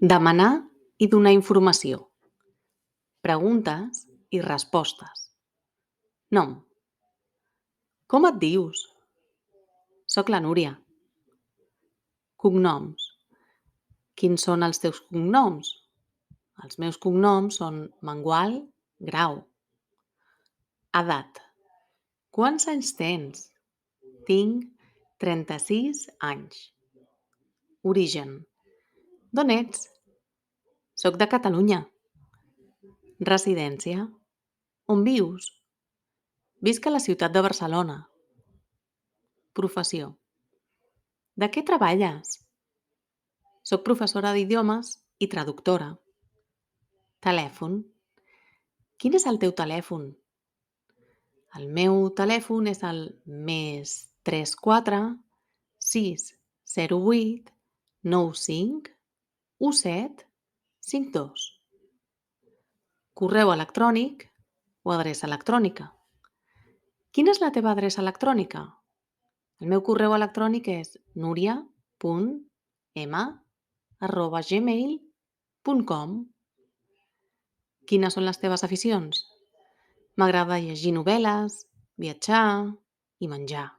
Demanar i donar informació. Preguntes i respostes. Nom. Com et dius? Soc la Núria. Cognoms. Quins són els teus cognoms? Els meus cognoms són Mengual Grau. Edat. Quants anys tens? Tinc 36 anys. Origen. D'on ets? Soc de Catalunya. Residència. On vius? Visc a la ciutat de Barcelona. Professió. De què treballes? Soc professora d'idiomes i traductora. Telèfon. Quin és el teu telèfon? El meu telèfon és el +34 608 95 17 52. Correu electrònic o adreça electrònica. Quina és la teva adreça electrònica? El meu correu electrònic és nuria.m@gmail.com. Quines són les teves aficions? M'agrada llegir novel·les, viatjar i menjar.